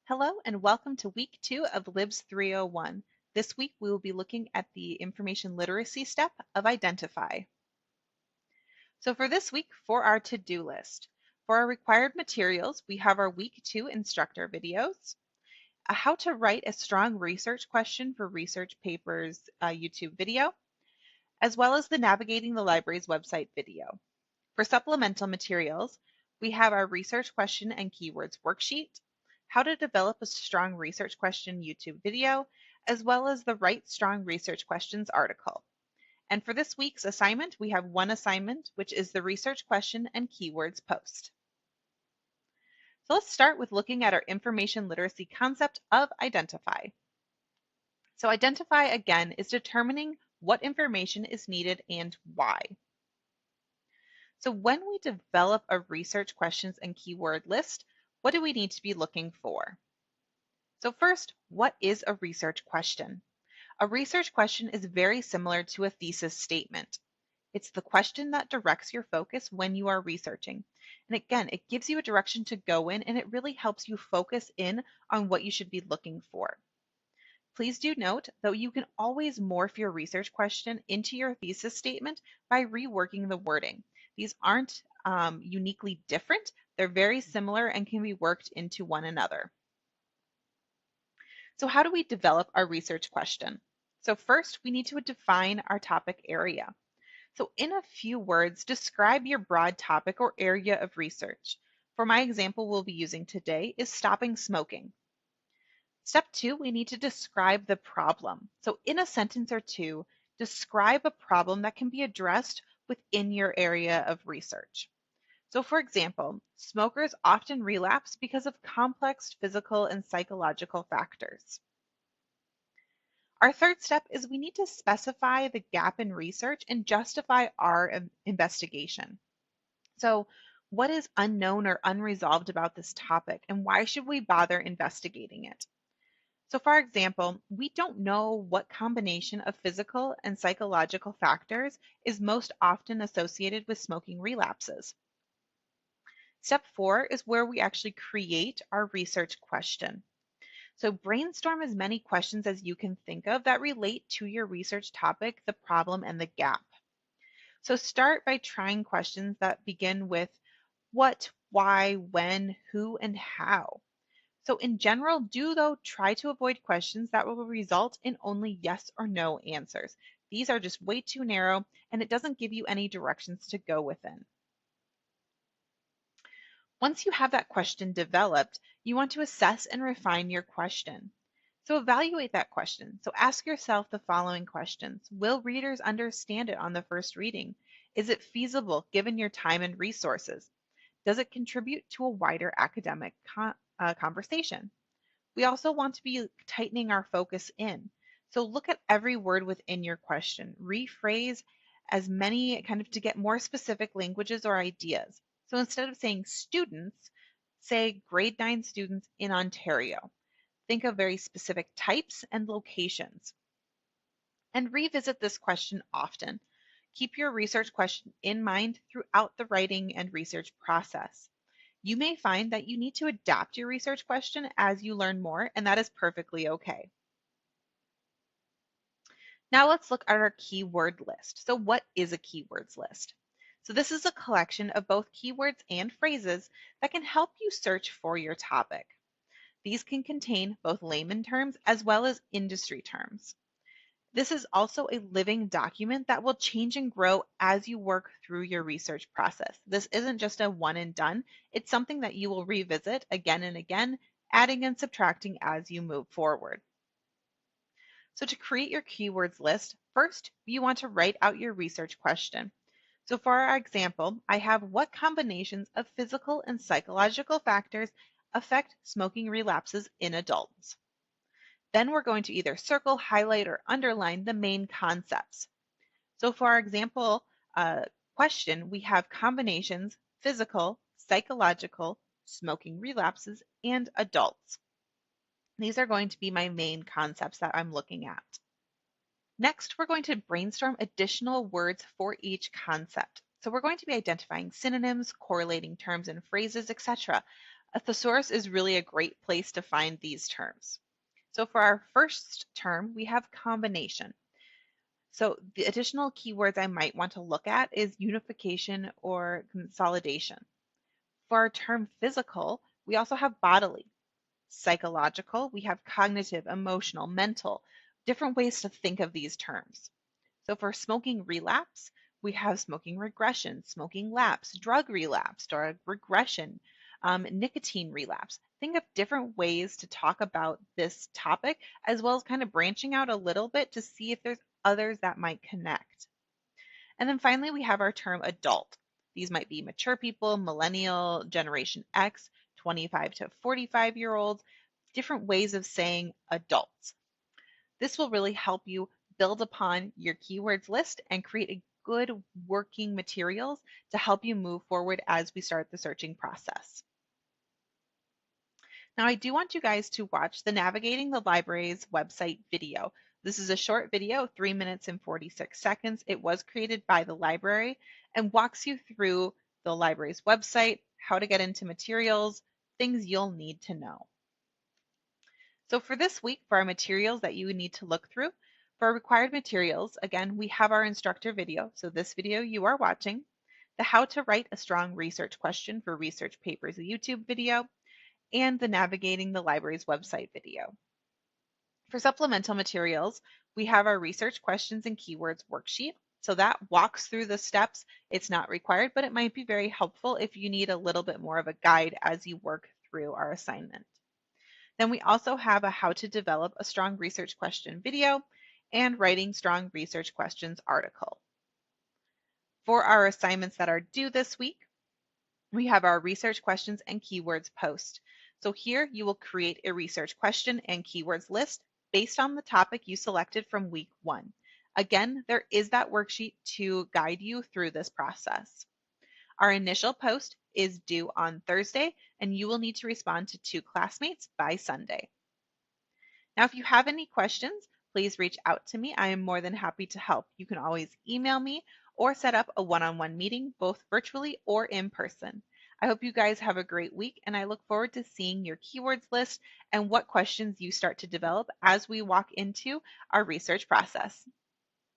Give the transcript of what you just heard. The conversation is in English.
Hello and welcome to week 2 of LIBS 301. This week we will be looking at the information literacy step of identify. So for this week, for our to-do list, for our required materials, we have our week 2 instructor videos, a how to write a strong research question for research papers YouTube video, as well as the navigating the library's website video. For supplemental materials, we have our research question and keywords worksheet, how to develop a strong research question YouTube video, as well as the Write Strong Research Questions article. And for this week's assignment, we have one assignment, which is the research question and keywords post. So let's start with looking at our information literacy concept of identify. So identify, again, is determining what information is needed and why. So when we develop a research questions and keyword list, what do we need to be looking for? So first, what is a research question? A research question is very similar to a thesis statement. It's the question that directs your focus when you are researching. And again, it gives you a direction to go in and it really helps you focus in on what you should be looking for. Please do note that you can always morph your research question into your thesis statement by reworking the wording. These aren't uniquely different. They're very similar and can be worked into one another. So how do we develop our research question? So first, we need to define our topic area. So in a few words, describe your broad topic or area of research. For my example we'll be using today is stopping smoking. Step 2, we need to describe the problem. So in a sentence or two, describe a problem that can be addressed within your area of research. So for example, smokers often relapse because of complex physical and psychological factors. Our third step is we need to specify the gap in research and justify our investigation. So what is unknown or unresolved about this topic and why should we bother investigating it? So for example, we don't know what combination of physical and psychological factors is most often associated with smoking relapses. Step 4 is where we actually create our research question. So brainstorm as many questions as you can think of that relate to your research topic, the problem, and the gap. So start by trying questions that begin with what, why, when, who, and how. So in general, try to avoid questions that will result in only yes or no answers. These are just way too narrow and it doesn't give you any directions to go within. Once you have that question developed, you want to assess and refine your question. So evaluate that question. So ask yourself the following questions. Will readers understand it on the first reading? Is it feasible given your time and resources? Does it contribute to a wider academic conversation? We also want to be tightening our focus in. So look at every word within your question. Rephrase as many to get more specific languages or ideas. So instead of saying students, say grade 9 students in Ontario. Think of very specific types and locations. And revisit this question often. Keep your research question in mind throughout the writing and research process. You may find that you need to adapt your research question as you learn more, and that is perfectly okay. Now let's look at our keyword list. So what is a keywords list? So this is a collection of both keywords and phrases that can help you search for your topic. These can contain both layman terms as well as industry terms. This is also a living document that will change and grow as you work through your research process. This isn't just a one and done. It's something that you will revisit again and again, adding and subtracting as you move forward. So to create your keywords list, first you want to write out your research question. So for our example, I have what combinations of physical and psychological factors affect smoking relapses in adults. Then we're going to either circle, highlight, or underline the main concepts. So for our example question, we have combinations, physical, psychological, smoking relapses, and adults. These are going to be my main concepts that I'm looking at. Next, we're going to brainstorm additional words for each concept. So we're going to be identifying synonyms, correlating terms and phrases, etc. A thesaurus is really a great place to find these terms. So for our first term, we have combination. So the additional keywords I might want to look at is unification or consolidation. For our term physical, we also have bodily. Psychological, we have cognitive, emotional, mental, different ways to think of these terms. So for smoking relapse, we have smoking regression, smoking lapse, drug relapse, drug regression, nicotine relapse. Think of different ways to talk about this topic, as well as kind of branching out a little bit to see if there's others that might connect. And then finally, we have our term adult. These might be mature people, millennial, Generation X, 25 to 45-year-olds, different ways of saying adults. This will really help you build upon your keywords list and create a good working materials to help you move forward as we start the searching process. Now, I do want you guys to watch the Navigating the Library's website video. This is a short video, 3 minutes and 46 seconds. It was created by the library and walks you through the library's website, how to get into materials, things you'll need to know. So for this week, for our materials that you would need to look through, for our required materials, again, we have our instructor video. So this video you are watching, the how to write a strong research question for research papers, a YouTube video, and the Navigating the Library's website video. For supplemental materials, we have our research questions and keywords worksheet. So that walks through the steps. It's not required, but it might be very helpful if you need a little bit more of a guide as you work through our assignment. Then we also have a how to develop a strong research question video and writing strong research questions article. For our assignments that are due this week, we have our research questions and keywords post. So here you will create a research question and keywords list based on the topic you selected from week 1. Again, there is that worksheet to guide you through this process. Our initial post is due on Thursday, and you will need to respond to 2 classmates by Sunday. Now, if you have any questions, please reach out to me. I am more than happy to help. You can always email me or set up a one-on-one meeting, both virtually or in person. I hope you guys have a great week, and I look forward to seeing your keywords list and what questions you start to develop as we walk into our research process.